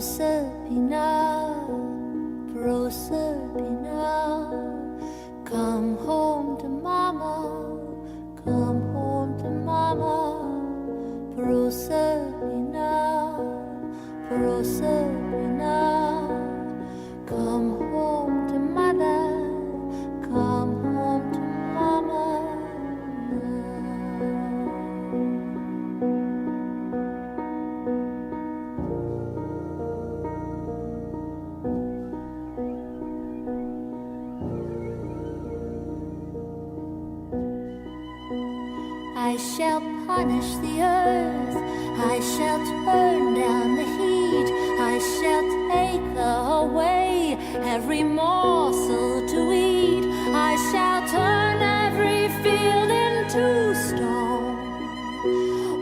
Proserpina, Proserpina, come home to mama, come home to mama. Proserpina, Proserpina, come home to mother, come home to mama. I shall punish the earth, I shall turn down the heat, I shall take away every morsel to eat, I shall turn every field into stone,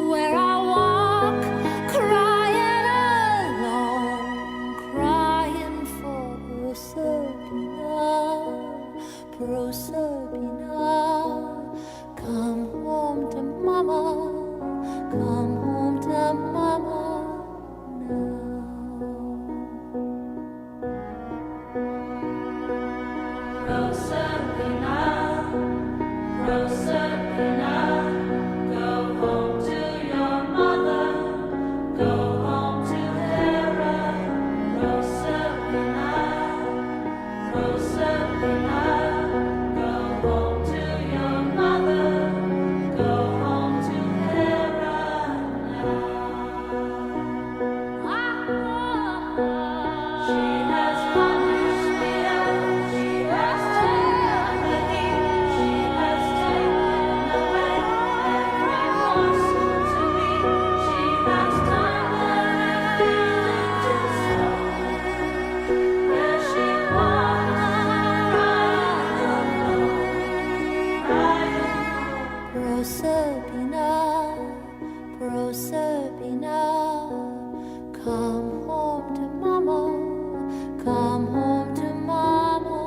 where I walk crying alone, crying for Proserpina, Proserpina. Come home to mama, come home to mama now. Proserpina, Proserpina, go home to your mother, go home to Hera. Proserpina, Proserpina, go home to your mother. Go home to Hera now. She has punished the earth, she has taken the heat, she has taken away every morsel to eat, she has turned every field into stone, where she walks crying alone, Proserpina, Proserpina, come home to mama, come home to mama.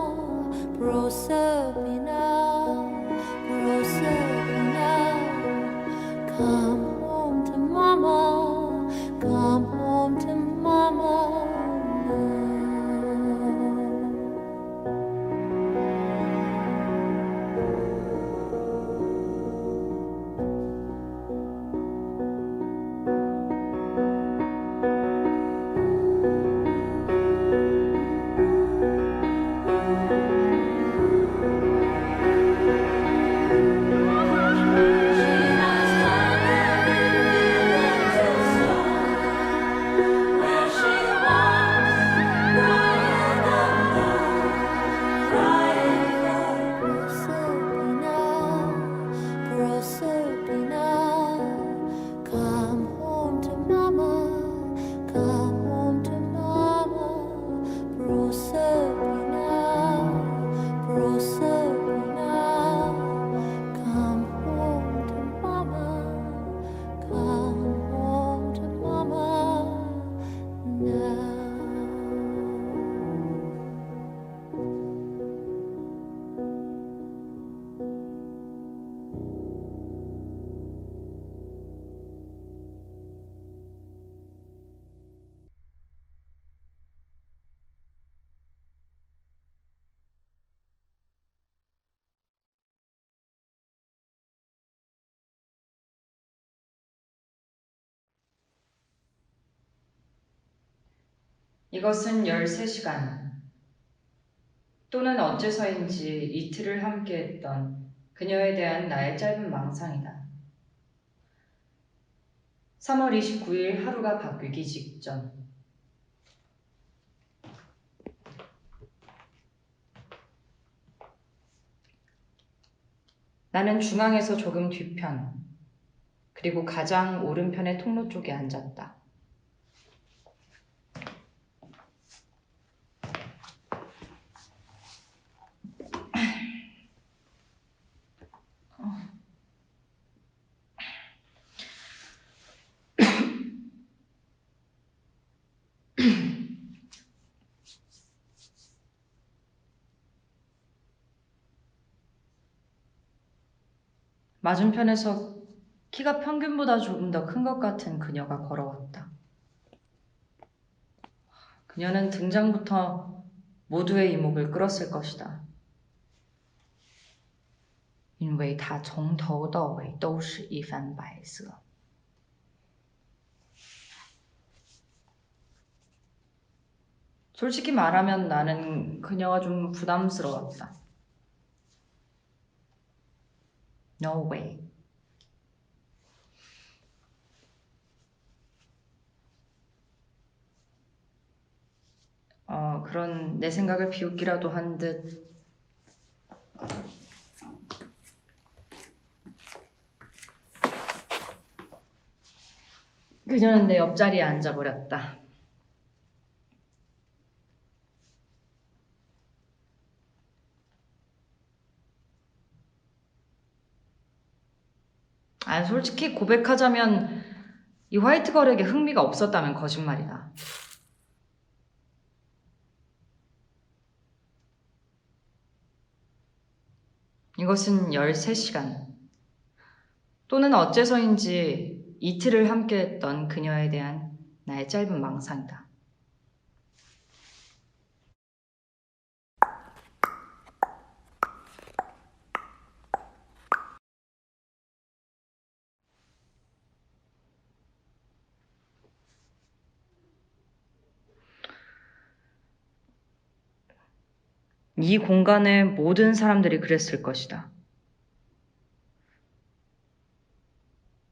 Proserpina, Proserpina, come home to mama, come home to mama now. 이것은 13시간 또는 어째서인지 이틀을 함께했던 그녀에 대한 나의 짧은 망상이다. 3월 29일 하루가 바뀌기 직전. 나는 중앙에서 조금 뒤편, 그리고 가장 오른편의 통로 쪽에 앉았다. 맞은편에서 키가 평균보다 조금 더 큰 것 같은 그녀가 걸어왔다. 그녀는 등장부터 모두의 이목을 끌었을 것이다. 因为她从头到尾都是一番白色。 솔직히 말하면 나는 그녀가 좀 부담스러웠다. No way. 그런 내 생각을 비웃기라도 한 듯 그녀는 내 옆자리에 앉아버렸다. 솔직히 고백하자면 이 화이트걸에게 흥미가 없었다면 거짓말이다. 이것은 13시간 또는 어째서인지 이틀을 함께했던 그녀에 대한 나의 짧은 망상이다. 이 공간의 모든 사람들이 그랬을 것이다.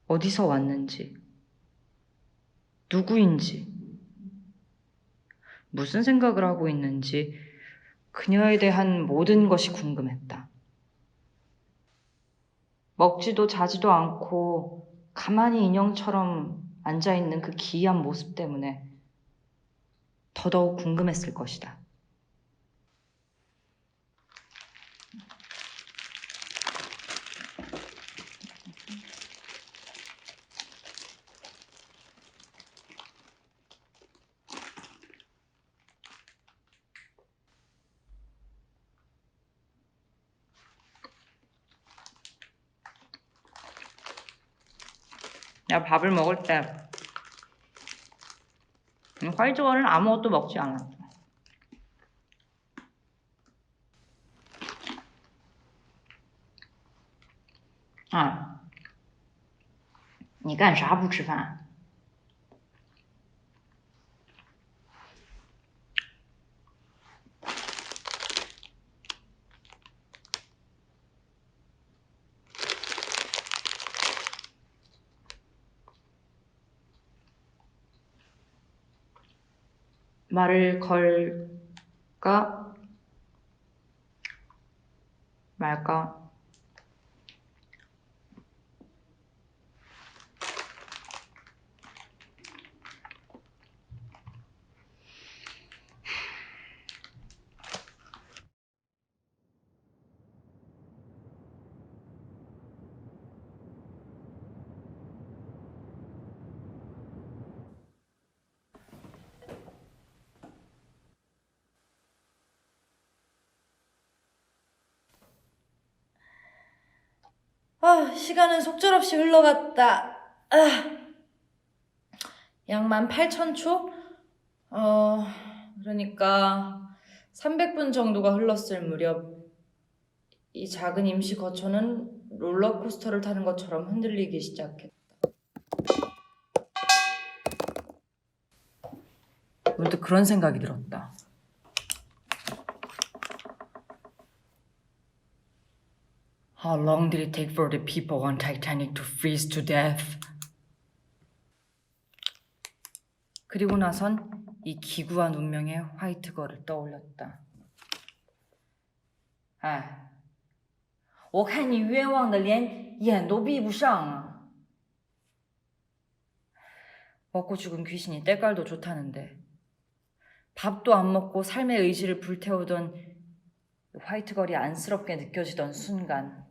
어디서 왔는지, 누구인지, 무슨 생각을 하고 있는지 그녀에 대한 모든 것이 궁금했다. 먹지도 자지도 않고 가만히 인형처럼 앉아있는 그 기이한 모습 때문에 더더욱 궁금했을 것이다. 내가 밥을 먹을 때 화이트걸은 아무것도 먹지 않았어. 아, 你干啥不吃饭? 말을 걸까 말까? 시간은 속절없이 흘러갔다. 약 18,000초? 그러니까 300분 정도가 흘렀을 무렵 이 작은 임시 거처는 롤러코스터를 타는 것처럼 흔들리기 시작했다. 문득 그런 생각이 들었다. How long did it take for the people on Titanic to freeze to death? 그리고 나선 이 기구한 운명의 화이트걸을 떠올렸다. 我看你冤枉的连眼都闭不上啊. 먹고 죽은 귀신이 때깔도 좋다는데 밥도 안 먹고 삶의 의지를 불태우던 화이트걸이 안쓰럽게 느껴지던 순간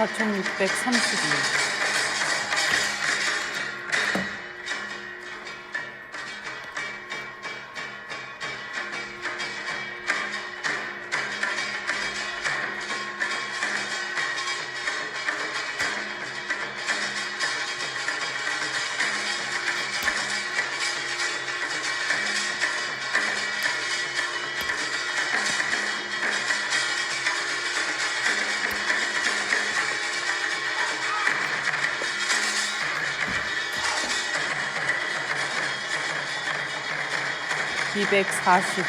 4632. (240)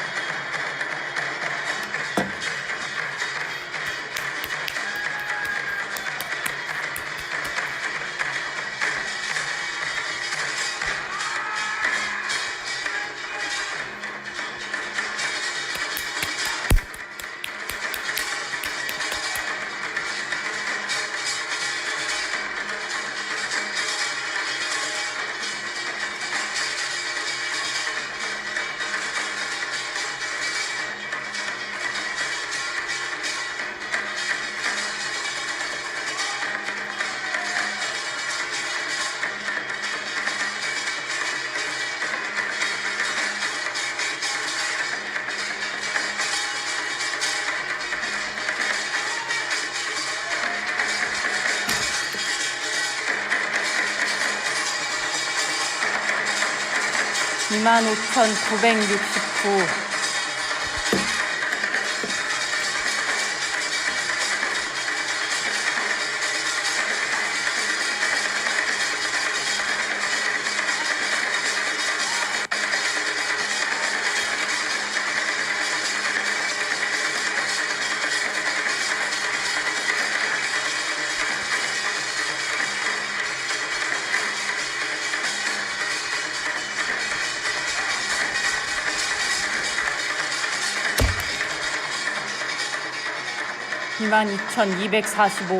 25,969. (2만 2,245)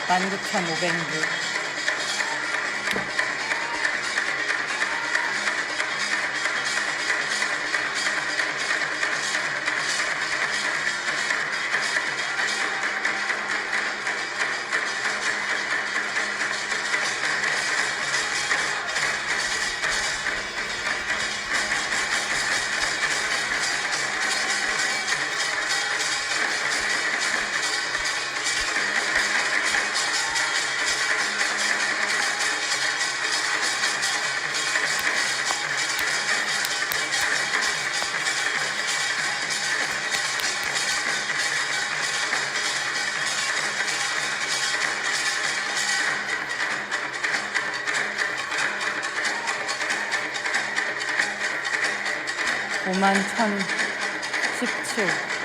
(19,506) 51,017 (5,017)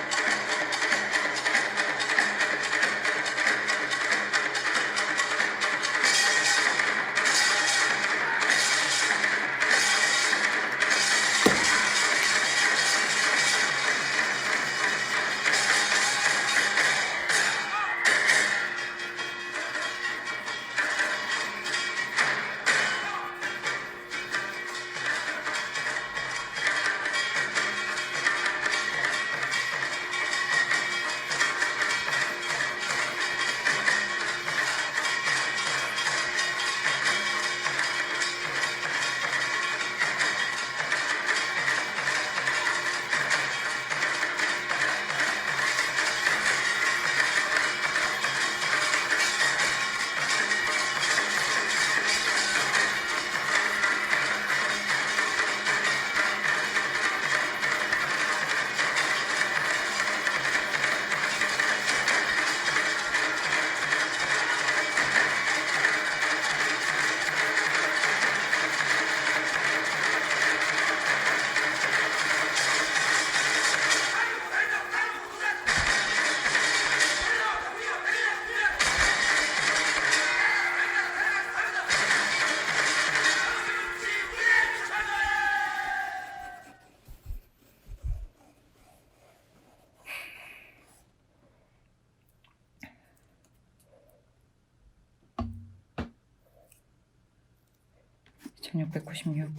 2696,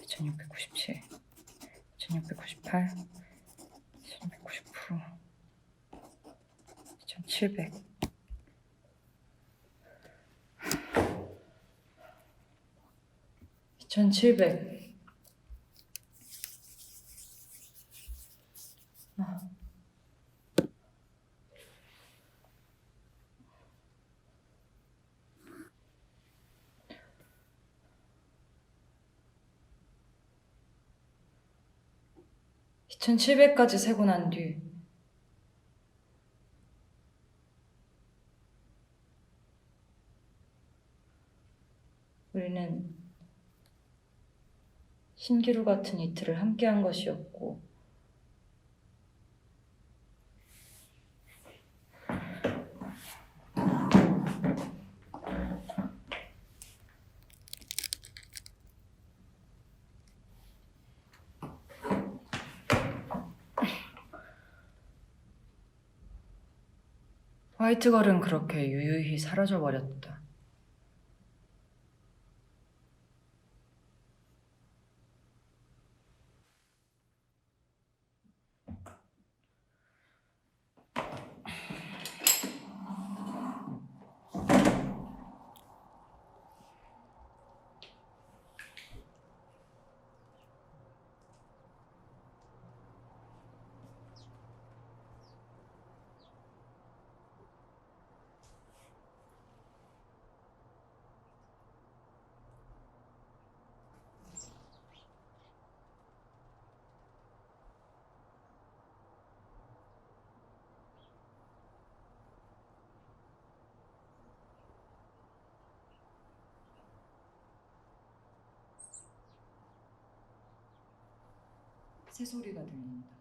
2697, 2698, 2699, 2700. 2700. 아. (2700까지) 세고 난 뒤 우리는 신기루 같은 이틀을 함께한 것이었고 화이트걸은 그렇게 유유히 사라져버렸다. 새소리가 들린다.